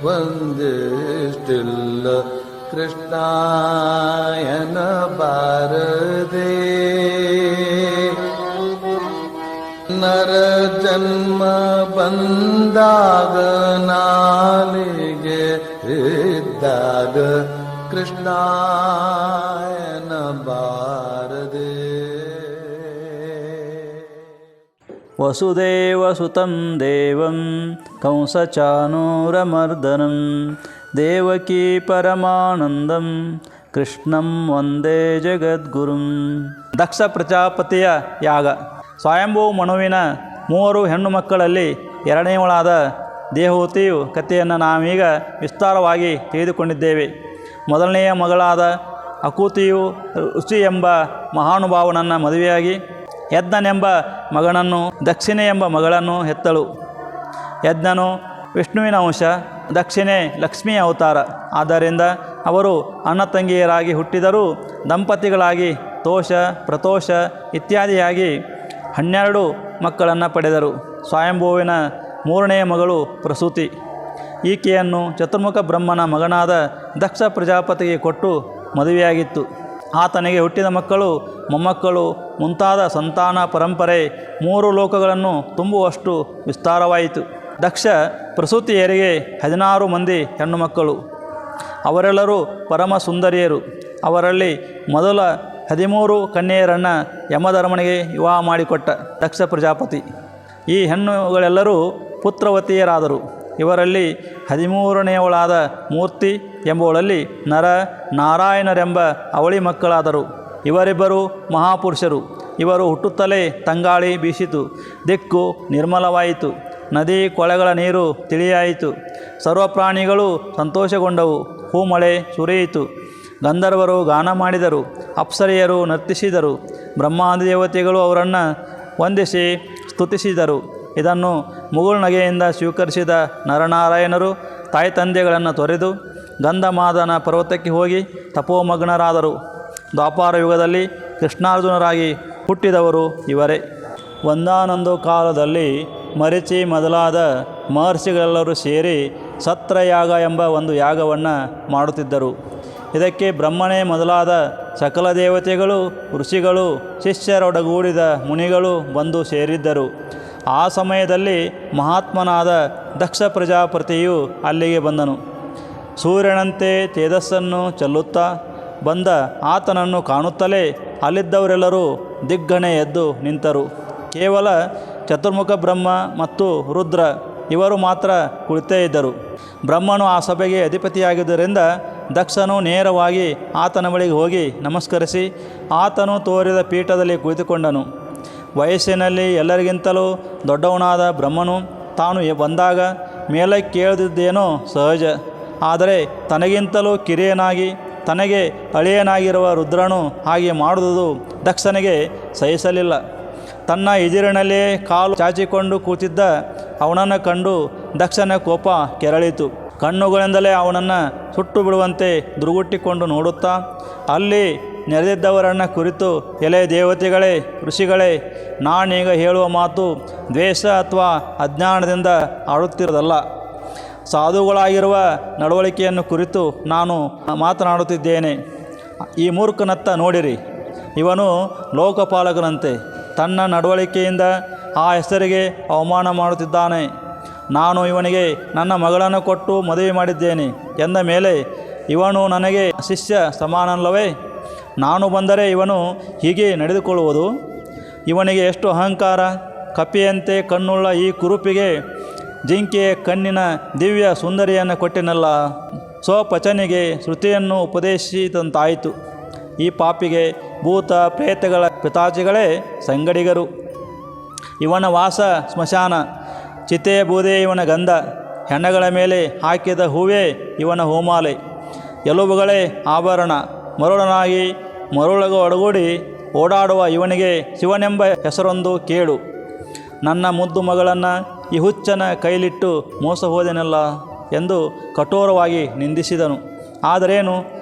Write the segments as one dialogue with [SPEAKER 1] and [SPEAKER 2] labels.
[SPEAKER 1] ಒಂದಿಷ್ಟಿಲ್ಲ ಕೃಷ್ಣಾಯನ ಬಾರದೆ ನರ ಜನ್ಮ ಬಂದಾಗ ನಾಲಿಗೆ ಇದ್ದಾಗ ಕೃಷ್ಣಾಯನ ಬಾರದೆ
[SPEAKER 2] ವಸುದೇವಸುತಂ ದೇವಂ ಕಂಸಚಾನೂರಮರ್ದನಂ ದೇವಕೀ ಪರಮಾನಂದಂ ಕೃಷ್ಣಂ ವಂದೇ ಜಗದ್ಗುರುಂ. ದಕ್ಷ ಪ್ರಜಾಪತಿಯ ಯಾಗ. ಸ್ವಯಂಭೂ ಮನುವಿನ 3 ಹೆಣ್ಣು ಮಕ್ಕಳಲ್ಲಿ ಎರಡನೆಯವಳಾದ ದೇವಹೂತಿಯು ಕಥೆಯನ್ನು ನಾವೀಗ ವಿಸ್ತಾರವಾಗಿ ತಿಳಿದುಕೊಂಡಿದ್ದೇವೆ. ಮೊದಲನೆಯ ಮಗಳಾದ ಅಕೂತಿಯು ಋಷಿ ಎಂಬ ಮಹಾನುಭಾವನನ್ನು ಮದುವೆಯಾಗಿ ಯಜ್ಞನೆಂಬ ಮಗನನ್ನು ದಕ್ಷಿಣೆ ಎಂಬ ಮಗಳನ್ನು ಹೆತ್ತಳು. ಯಜ್ಞನು ವಿಷ್ಣುವಿನ ಅಂಶ, ದಕ್ಷಿಣೆ ಲಕ್ಷ್ಮಿಯ ಅವತಾರ. ಆದ್ದರಿಂದ ಅವರು ಅಣ್ಣ ತಂಗಿಯರಾಗಿ ಹುಟ್ಟಿದರೂ ದಂಪತಿಗಳಾಗಿ ತೋಷ ಪ್ರತೋಷ ಇತ್ಯಾದಿಯಾಗಿ 12 ಮಕ್ಕಳನ್ನು ಪಡೆದರು. ಸ್ವಯಂಭುವಿನ 3ನೆಯ ಮಗಳು ಪ್ರಸೂತಿ. ಈಕೆಯನ್ನು ಚತುರ್ಮುಖ ಬ್ರಹ್ಮನ ಮಗನಾದ ದಕ್ಷ ಪ್ರಜಾಪತಿಗೆ ಕೊಟ್ಟು ಮದುವೆಯಾಗಿತ್ತು. ಆತನಿಗೆ ಹುಟ್ಟಿದ ಮಕ್ಕಳು ಮೊಮ್ಮಕ್ಕಳು ಮುಂತಾದ ಸಂತಾನ ಪರಂಪರೆ 3 ಲೋಕಗಳನ್ನು ತುಂಬುವಷ್ಟು ವಿಸ್ತಾರವಾಯಿತು. ದಕ್ಷ ಪ್ರಸೂತಿಯರಿಗೆ 16 ಮಂದಿ ಹೆಣ್ಣು ಮಕ್ಕಳು. ಅವರೆಲ್ಲರೂ ಪರಮ ಸುಂದರಿಯರು. ಅವರಲ್ಲಿ ಮೊದಲ 13 ಕನ್ಯೆಯರನ್ನು ಯಮಧರ್ಮನಿಗೆ ವಿವಾಹ ಮಾಡಿಕೊಟ್ಟ ದಕ್ಷ ಪ್ರಜಾಪತಿ. ಈ ಹೆಣ್ಣುಗಳೆಲ್ಲರೂ ಪುತ್ರವತಿಯರಾದರು. ಇವರಲ್ಲಿ 13ನೆಯವಳಾದ ಮೂರ್ತಿ ಎಂಬುವಳಲ್ಲಿ ನರ ನಾರಾಯಣರೆಂಬ ಅವಳಿ ಮಕ್ಕಳಾದರು. ಇವರಿಬ್ಬರು ಮಹಾಪುರುಷರು. ಇವರು ಹುಟ್ಟುತ್ತಲೇ ತಂಗಾಳಿ ಬೀಸಿತು. ದಿಕ್ಕು ನಿರ್ಮಲವಾಯಿತು. ನದಿ ಕೊಳೆಗಳ ನೀರು ತಿಳಿಯಾಯಿತು. ಸರ್ವ ಪ್ರಾಣಿಗಳು ಸಂತೋಷಗೊಂಡವು. ಹೂಮಳೆ ಸುರಿಯಿತು. ಗಂಧರ್ವರು ಗಾನ ಮಾಡಿದರು. ಅಪ್ಸರೆಯರು ನರ್ತಿಸಿದರು. ಬ್ರಹ್ಮಾದಿ ದೇವತೆಗಳು ಅವರನ್ನು ವಂದಿಸಿ ಸ್ತುತಿಸಿದರು. ಇದನ್ನು ಮುಗುಳ್ನಗೆಯಿಂದ ಸ್ವೀಕರಿಸಿದ ನರನಾರಾಯಣರು ತಾಯಿ ತಂದೆಗಳನ್ನು ತೊರೆದು ಗಂಧಮಾದನ ಪರ್ವತಕ್ಕೆ ಹೋಗಿ ತಪೋಮಗ್ನರಾದರು. ದ್ವಾಪಾರ ಯುಗದಲ್ಲಿ ಕೃಷ್ಣಾರ್ಜುನರಾಗಿ ಹುಟ್ಟಿದವರು ಇವರೇ. ಒಂದಾನೊಂದು ಕಾಲದಲ್ಲಿ ಮರೀಚಿ ಮೊದಲಾದ ಮಹರ್ಷಿಗಳೆಲ್ಲರೂ ಸೇರಿ ಸತ್ರಯಾಗ ಎಂಬ ಒಂದು ಯಾಗವನ್ನು ಮಾಡುತ್ತಿದ್ದರು. ಇದಕ್ಕೆ ಬ್ರಹ್ಮನೇ ಮೊದಲಾದ ಸಕಲ ದೇವತೆಗಳು, ಋಷಿಗಳು, ಶಿಷ್ಯರೊಡಗೂಡಿದ ಮುನಿಗಳು ಬಂದು ಸೇರಿದ್ದರು. ಆ ಸಮಯದಲ್ಲಿ ಮಹಾತ್ಮನಾದ ದಕ್ಷ ಪ್ರಜಾಪತಿಯು ಅಲ್ಲಿಗೆ ಬಂದನು. ಸೂರ್ಯನಂತೆ ತೇಜಸ್ಸನ್ನು ಚೆಲ್ಲುತ್ತಾ ಬಂದ ಆತನನ್ನು ಕಾಣುತ್ತಲೇ ಅಲ್ಲಿದ್ದವರೆಲ್ಲರೂ ದಿಗ್ಗಣೆ ಎದ್ದು ನಿಂತರು. ಕೇವಲ ಚತುರ್ಮುಖ ಬ್ರಹ್ಮ ಮತ್ತು ರುದ್ರ ಇವರು ಮಾತ್ರ ಕುಳಿತೇ ಇದ್ದರು. ಬ್ರಹ್ಮನು ಆ ಸಭೆಗೆ ಅಧಿಪತಿಯಾಗಿದ್ದರಿಂದ ದಕ್ಷನು ನೇರವಾಗಿ ಆತನ ಬಳಿಗೆ ಹೋಗಿ ನಮಸ್ಕರಿಸಿ ಆತನು ತೋರಿದ ಪೀಠದಲ್ಲಿ ಕುಳಿತುಕೊಂಡನು. ವಯಸ್ಸಿನಲ್ಲಿ ಎಲ್ಲರಿಗಿಂತಲೂ ದೊಡ್ಡವನಾದ ಬ್ರಹ್ಮನು ತಾನು ಬಂದಾಗ ಮೇಲಕ್ಕೇಳಿದ್ದೇನೋ ಸಹಜ. ಆದರೆ ತನಗಿಂತಲೂ ಕಿರಿಯನಾಗಿ ತನಗೆ ಅಳಿಯನಾಗಿರುವ ರುದ್ರನು ಹಾಗೆ ಮಾಡುವುದು ದಕ್ಷನಿಗೆ ಸಹಿಸಲಿಲ್ಲ. ತನ್ನ ಎದುರಿನಲ್ಲೇ ಕಾಲು ಚಾಚಿಕೊಂಡು ಕೂತಿದ್ದ ಅವನನ್ನು ಕಂಡು ದಕ್ಷನ ಕೋಪ ಕೆರಳಿತು. ಕಣ್ಣುಗಳಿಂದಲೇ ಅವನನ್ನು ಸುಟ್ಟು ಬಿಡುವಂತೆ ದುರುಗುಟ್ಟಿಕೊಂಡು ನೋಡುತ್ತಾ ಅಲ್ಲಿ ನೆರೆದಿದ್ದವರನ್ನು ಕುರಿತು, ಎಲೆ ದೇವತೆಗಳೇ, ಋಷಿಗಳೇ, ನಾನೀಗ ಹೇಳುವ ಮಾತು ದ್ವೇಷ ಅಥವಾ ಅಜ್ಞಾನದಿಂದ ಆಡುತ್ತಿರೋದಲ್ಲ. ಸಾಧುಗಳಾಗಿರುವ ನಡವಳಿಕೆಯನ್ನು ಕುರಿತು ನಾನು ಮಾತನಾಡುತ್ತಿದ್ದೇನೆ. ಈ ಮೂರ್ಖನತ್ತ ನೋಡಿರಿ. ಇವನು ಲೋಕಪಾಲಕನಂತೆ ತನ್ನ ನಡವಳಿಕೆಯಿಂದ ಆ ಹೆಸರಿಗೆ ಅವಮಾನ ಮಾಡುತ್ತಿದ್ದಾನೆ. ನಾನು ಇವನಿಗೆ ನನ್ನ ಮಗಳನ್ನು ಕೊಟ್ಟು ಮದುವೆ ಮಾಡಿದ್ದೇನೆ ಎಂದ ಮೇಲೆ ಇವನು ನನಗೆ ಶಿಷ್ಯ ಸಮಾನಲ್ಲವೇ? ನಾನು ಬಂದರೆ ಇವನು ಹೀಗೆ ನಡೆದುಕೊಳ್ಳುವುದು? ಇವನಿಗೆ ಎಷ್ಟು ಅಹಂಕಾರ! ಕಪಿಯಂತೆ ಕಣ್ಣುಳ್ಳ ಈ ಕುರುಪಿಗೆ ಜಿಂಕೆಯ ಕಣ್ಣಿನ ದಿವ್ಯ ಸುಂದರಿಯನ್ನು ಕೊಟ್ಟಿನಲ್ಲ. ಸ್ವಪಚನಿಗೆ ಶ್ರುತಿಯನ್ನು ಉಪದೇಶಿಸಿದಂತಾಯಿತು. ಈ ಪಾಪಿಗೆ ಭೂತ ಪ್ರೇತಗಳ ಪಿತಾಚಿಗಳೇ ಸಂಗಡಿಗರು. ಇವನ ವಾಸ ಸ್ಮಶಾನ. ಚಿತೆ ಬೂದೆ ಇವನ ಗಂಧ. ಹೆಣ್ಣಗಳ ಮೇಲೆ ಹಾಕಿದ ಹೂವೇ ಇವನ ಹೂಮಾಲೆ. ಎಲುಬುಗಳೇ ಆಭರಣ. ಮರುಳನಾಗಿ ಮರುಳಗ ಒಡಗೂಡಿ ಓಡಾಡುವ ಇವನಿಗೆ ಶಿವನೆಂಬ ಹೆಸರೊಂದು ಕೇಳು. ನನ್ನ ಮುದ್ದು ಮಗಳನ್ನು ಈ ಹುಚ್ಚನ ಕೈಲಿಟ್ಟು ಮೋಸ ಹೋದೆನಲ್ಲ ಎಂದು ಕಠೋರವಾಗಿ ನಿಂದಿಸಿದನು. ಆದರೇನು,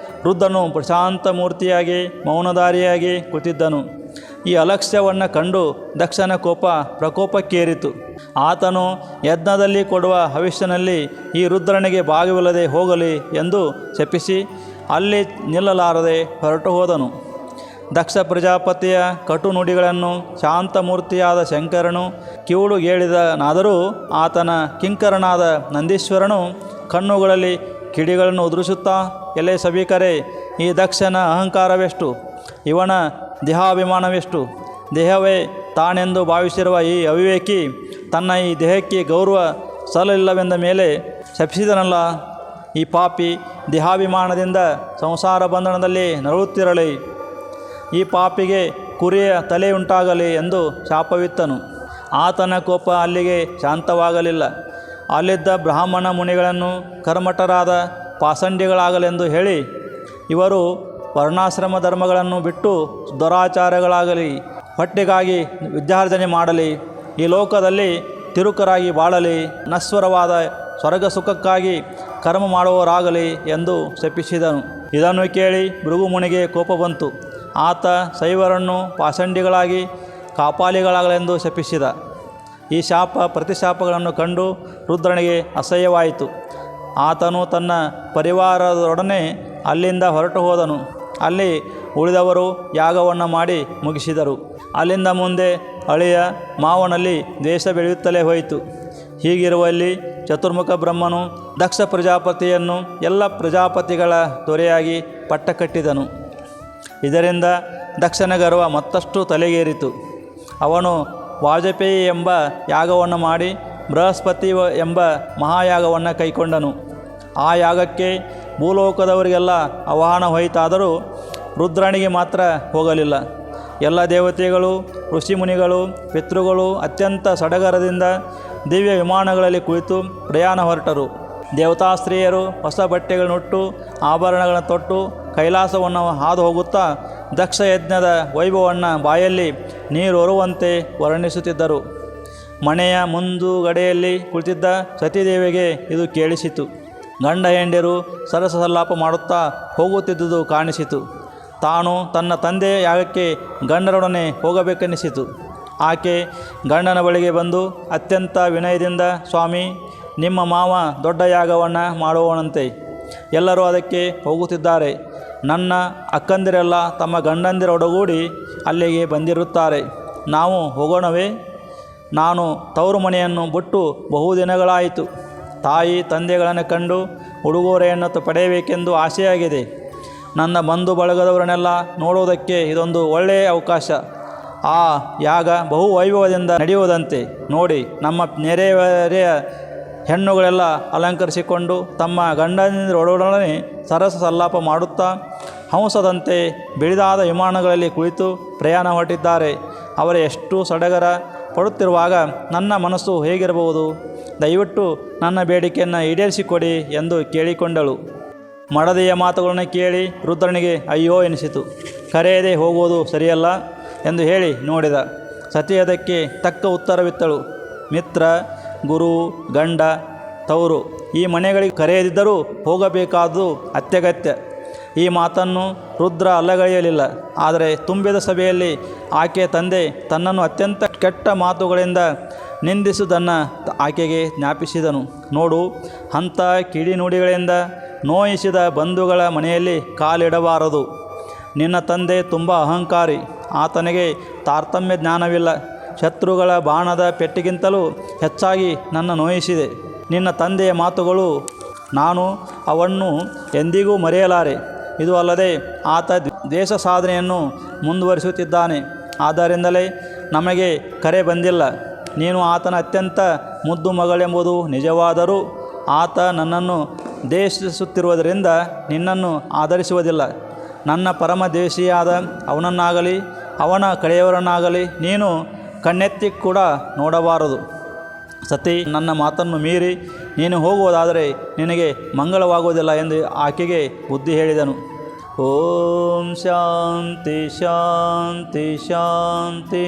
[SPEAKER 2] ರುದ್ರನು ಪ್ರಶಾಂತ ಮೂರ್ತಿಯಾಗಿ ಮೌನಧಾರಿಯಾಗಿ ಕುಳಿತಿದ್ದನು. ಈ ಅಲಕ್ಷ್ಯವನ್ನು ಕಂಡು ದಕ್ಷನ ಕೋಪ ಪ್ರಕೋಪಕ್ಕೇರಿತು. ಆತನು ಯಜ್ಞದಲ್ಲಿ ಕೊಡುವ ಹವಿಷ್ಯನಲ್ಲಿ ಈ ರುದ್ರನಿಗೆ ಭಾಗವಿಲ್ಲದೆ ಹೋಗಲಿ ಎಂದು ಶಪಿಸಿ ಅಲ್ಲಿ ನಿಲ್ಲಲಾರದೆ ಹೊರಟು ಹೋದನು. ದಕ್ಷ ಪ್ರಜಾಪತಿಯ ಕಟು ನುಡಿಗಳನ್ನು ಶಾಂತಮೂರ್ತಿಯಾದ ಶಂಕರನು ಕಿವುಡುಗೇಳಿದನಾದರೂ ಆತನ ಕಿಂಕರನಾದ ನಂದೀಶ್ವರನು ಕಣ್ಣುಗಳಲ್ಲಿ ಕಿಡಿಗಳನ್ನು ಉದುರಿಸುತ್ತಾ, ಎಲೆ ಸಭಿಕರೇ, ಈ ದಕ್ಷನ ಅಹಂಕಾರವೆಷ್ಟು, ಇವನ ದೇಹಾಭಿಮಾನವೆಷ್ಟು, ದೇಹವೇ ತಾನೆಂದು ಭಾವಿಸಿರುವ ಈ ಅವಿವೇಕಿ ತನ್ನ ಈ ದೇಹಕ್ಕೆ ಗೌರವ ಸಲ್ಲಲಿಲ್ಲವೆಂದ ಮೇಲೆ ಶಪಿಸಿದನಲ್ಲ. ಈ ಪಾಪಿ ದೇಹಾಭಿಮಾನದಿಂದ ಸಂಸಾರ ಬಂಧನದಲ್ಲಿ ನರಳುತ್ತಿರಲಿ, ಈ ಪಾಪಿಗೆ ಕುರಿಯ ತಲೆಯುಂಟಾಗಲಿ ಎಂದು ಶಾಪವಿತ್ತನು. ಆತನ ಕೋಪ ಅಲ್ಲಿಗೆ ಶಾಂತವಾಗಲಿಲ್ಲ. ಅಲ್ಲಿದ್ದ ಬ್ರಾಹ್ಮಣ ಮುನಿಗಳನ್ನು ಕರ್ಮಠರಾದ ಪಾಷಂಡಿಗಳಾಗಲೆಂದು ಹೇಳಿ, ಇವರು ವರ್ಣಾಶ್ರಮ ಧರ್ಮಗಳನ್ನು ಬಿಟ್ಟು ದುರಾಚಾರಗಳಾಗಲಿ, ಹೊಟ್ಟೆಗಾಗಿ ವಿದ್ಯಾರ್ಜನೆ ಮಾಡಲಿ, ಈ ಲೋಕದಲ್ಲಿ ತಿರುಕರಾಗಿ ಬಾಳಲಿ, ನಶ್ವರವಾದ ಸ್ವರ್ಗ ಸುಖಕ್ಕಾಗಿ ಕರ್ಮ ಮಾಡುವವರಾಗಲಿ ಎಂದು ಶಪಿಸಿದನು. ಇದನ್ನು ಕೇಳಿ ಭೃಗುಮುನಿಗೆ ಕೋಪ ಬಂತು. ಆತ ಶೈವರನ್ನು ಪಾಷಂಡಿಗಳಾಗಿ ಕಾಪಾಲಿಗಳಾಗಲೆಂದು ಶಪಿಸಿದ. ಈ ಶಾಪ ಪ್ರತಿಶಾಪಗಳನ್ನು ಕಂಡು ರುದ್ರನಿಗೆ ಅಸಹ್ಯವಾಯಿತು. ಆತನು ತನ್ನ ಪರಿವಾರದೊಡನೆ ಅಲ್ಲಿಂದ ಹೊರಟು ಹೋದನು. ಅಲ್ಲಿ ಉಳಿದವರು ಯಾಗವನ್ನು ಮಾಡಿ ಮುಗಿಸಿದರು. ಅಲ್ಲಿಂದ ಮುಂದೆ ಅಳಿಯ ಮಾವನಲ್ಲಿ ದ್ವೇಷ ಬೆಳೆಯುತ್ತಲೇ ಹೋಯಿತು. ಹೀಗಿರುವಲ್ಲಿ ಚತುರ್ಮುಖ ಬ್ರಹ್ಮನು ದಕ್ಷ ಪ್ರಜಾಪತಿಯನ್ನು ಎಲ್ಲ ಪ್ರಜಾಪತಿಗಳ ದೊರೆಯಾಗಿ ಪಟ್ಟ ಕಟ್ಟಿದನು. ಇದರಿಂದ ದಕ್ಷನ ಗರ್ವ ಮತ್ತಷ್ಟು ತಲೆಗೇರಿತು. ಅವನು ವಾಜಪೇಯಿ ಎಂಬ ಯಾಗವನ್ನು ಮಾಡಿ ಬೃಹಸ್ಪತಿ ಎಂಬ ಮಹಾಯಾಗವನ್ನು ಕೈಕೊಂಡನು. ಆ ಯಾಗಕ್ಕೆ ಭೂಲೋಕದವರಿಗೆಲ್ಲ ಆಹ್ವಾನ ಹೋಯಿತಾದರೂ ರುದ್ರನಿಗೆ ಮಾತ್ರ ಹೋಗಲಿಲ್ಲ. ಎಲ್ಲ ದೇವತೆಗಳು, ಋಷಿಮುನಿಗಳು, ಪಿತೃಗಳು ಅತ್ಯಂತ ಸಡಗರದಿಂದ ದಿವ್ಯ ವಿಮಾನಗಳಲ್ಲಿ ಕುಳಿತು ಪ್ರಯಾಣ ಹೊರಟರು. ದೇವತಾಸ್ತ್ರೀಯರು ಹೊಸ ಬಟ್ಟೆಗಳನ್ನುಟ್ಟು ಆಭರಣಗಳನ್ನು ತೊಟ್ಟು ಕೈಲಾಸವನ್ನು ಹಾದು ಹೋಗುತ್ತಾ ದಕ್ಷ ಯಜ್ಞದ ವೈಭವವನ್ನು ಬಾಯಲ್ಲಿ ನೀರೊರುವಂತೆ ವರ್ಣಿಸುತ್ತಿದ್ದರು. ಮನೆಯ ಮುಂದುಗಡೆಯಲ್ಲಿ ಕುಳಿತಿದ್ದ ಸತೀದೇವಿಗೆ ಇದು ಕೇಳಿಸಿತು. ಗಂಡ ಹೆಂಡರು ಸರಸ ಸಲ್ಲಾಪ ಮಾಡುತ್ತಾ ಹೋಗುತ್ತಿದ್ದುದು ಕಾಣಿಸಿತು. ತಾನು ತನ್ನ ತಂದೆಯ ಯಾಗಕ್ಕೆ ಗಂಡರೊಡನೆ ಹೋಗಬೇಕೆನಿಸಿತು. ಆಕೆ ಗಂಡನ ಬಳಿಗೆ ಬಂದು ಅತ್ಯಂತ ವಿನಯದಿಂದ, ಸ್ವಾಮಿ, ನಿಮ್ಮ ಮಾವ ದೊಡ್ಡ ಯಾಗವನ್ನು ಮಾಡುವವನಂತೆ, ಎಲ್ಲರೂ ಅದಕ್ಕೆ ಹೋಗುತ್ತಿದ್ದಾರೆ. ನನ್ನ ಅಕ್ಕಂದಿರೆಲ್ಲ ತಮ್ಮ ಗಂಡಂದಿರೊಡಗೂಡಿ ಅಲ್ಲಿಗೆ ಬಂದಿರುತ್ತಾರೆ. ನಾವು ಹೋಗೋಣವೇ? ನಾನು ತವರು ಮನೆಯನ್ನು ಬಿಟ್ಟು ಬಹುದಿನಗಳಾಯಿತು. ತಾಯಿ ತಂದೆಗಳನ್ನು ಕಂಡು ಉಡುಗೊರೆಯನ್ನು ಪಡೆಯಬೇಕೆಂದು ಆಸೆಯಾಗಿದೆ. ನನ್ನ ಬಂಧು ಬಳಗದವರನ್ನೆಲ್ಲ ನೋಡುವುದಕ್ಕೆ ಇದೊಂದು ಒಳ್ಳೆಯ ಅವಕಾಶ. ಆ ಯಾಗ ಬಹು ವೈಭವದಿಂದ ನಡೆಯುವುದಂತೆ ನೋಡಿ. ನಮ್ಮ ನೆರೆಹೊರೆಯ ಹೆಣ್ಣುಗಳೆಲ್ಲ ಅಲಂಕರಿಸಿಕೊಂಡು ತಮ್ಮ ಗಂಡಂದಿರೊಡನೆ ಸರಸ ಸಲ್ಲಾಪ ಮಾಡುತ್ತಾ ಹಂಸದಂತೆ ಬಿಳಿದಾದ ವಿಮಾನಗಳಲ್ಲಿ ಕುಳಿತು ಪ್ರಯಾಣ ಹೊರಟಿದ್ದಾರೆ. ಅವರ ಎಷ್ಟು ಸಡಗರ ಪಡುತ್ತಿರುವಾಗ ನನ್ನ ಮನಸ್ಸು ಹೇಗಿರಬಹುದು? ದಯವಿಟ್ಟು ನನ್ನ ಬೇಡಿಕೆಯನ್ನು ಈಡೇರಿಸಿಕೊಡಿ ಎಂದು ಕೇಳಿಕೊಂಡಳು. ಮಡದಿಯ ಮಾತುಗಳನ್ನು ಕೇಳಿ ರುದ್ರನಿಗೆ ಅಯ್ಯೋ ಎನಿಸಿತು. ಕರೆಯದೆ ಹೋಗುವುದು ಸರಿಯಲ್ಲ ಎಂದು ಹೇಳಿ ನೋಡಿದ. ಸತಿ ಅದಕ್ಕೆ ತಕ್ಕ ಉತ್ತರವಿತ್ತಳು. ಮಿತ್ರ, ಗುರು, ಗಂಡ, ತವರು ಈ ಮನೆಗಳಿಗೆ ಕರೆಯದಿದ್ದರೂ ಹೋಗಬೇಕಾದುದು ಅತ್ಯಗತ್ಯ. ಈ ಮಾತನ್ನು ರುದ್ರ ಅಲ್ಲಗಳೆಯಲಿಲ್ಲ. ಆದರೆ ತುಂಬಿದ ಸಭೆಯಲ್ಲಿ ಆಕೆಯ ತಂದೆ ತನ್ನನ್ನು ಅತ್ಯಂತ ಕೆಟ್ಟ ಮಾತುಗಳಿಂದ ನಿಂದಿಸುವುದನ್ನು ಆಕೆಗೆ ಜ್ಞಾಪಿಸಿದನು. ನೋಡು, ಅಂಥ ಕಿಡಿನುಡಿಗಳಿಂದ ನೋಯಿಸಿದ ಬಂಧುಗಳ ಮನೆಯಲ್ಲಿ ಕಾಲಿಡಬಾರದು. ನಿನ್ನ ತಂದೆ ತುಂಬ ಅಹಂಕಾರಿ. ಆತನಿಗೆ ತಾರತಮ್ಯ ಜ್ಞಾನವಿಲ್ಲ. ಶತ್ರುಗಳ ಬಾಣದ ಪೆಟ್ಟಿಗಿಂತಲೂ ಹೆಚ್ಚಾಗಿ ನನ್ನ ನೋಯಿಸಿದೆ. ನಿನ್ನ ತಂದೆಯ ಮಾತುಗಳು, ನಾನು ಅವನ್ನು ಎಂದಿಗೂ ಮರೆಯಲಾರೆ. ಇದು ಅಲ್ಲದೆ ಆತ ದೇಶ ಸಾಧನೆಯನ್ನು ಮುಂದುವರಿಸುತ್ತಿದ್ದಾನೆ. ಆದ್ದರಿಂದಲೇ ನಮಗೆ ಕರೆ ಬಂದಿಲ್ಲ. ನೀನು ಆತನ ಅತ್ಯಂತ ಮುದ್ದು ಮಗಳೆಂಬುದು ನಿಜವಾದರೂ ಆತ ನನ್ನನ್ನು ದ್ವೇಷಿಸುತ್ತಿರುವುದರಿಂದ ನಿನ್ನನ್ನು ಆಧರಿಸುವುದಿಲ್ಲ. ನನ್ನ ಪರಮ ದ್ವೇಷಿಯಾದ ಅವನನ್ನಾಗಲಿ ಅವನ ಕಡೆಯವರನ್ನಾಗಲಿ ನೀನು ಕಣ್ಣೆತ್ತಿ ಕೂಡ ನೋಡಬಾರದು. ಸತಿ, ನನ್ನ ಮಾತನ್ನು ಮೀರಿ ನೀನು ಹೋಗುವುದಾದರೆ ನಿನಗೆ ಮಂಗಳವಾಗುವುದಿಲ್ಲ ಎಂದು ಆಕೆಗೆ ಬುದ್ಧಿ ಹೇಳಿದನು. ಓಂ ಶಾಂತಿ ಶಾಂತಿ ಶಾಂತಿ.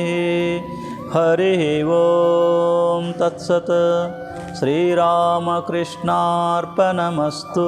[SPEAKER 2] ಹರಿ ಓಂ ತತ್ಸತ್. ಶ್ರೀರಾಮಕೃಷ್ಣಾರ್ಪಣಮಸ್ತು.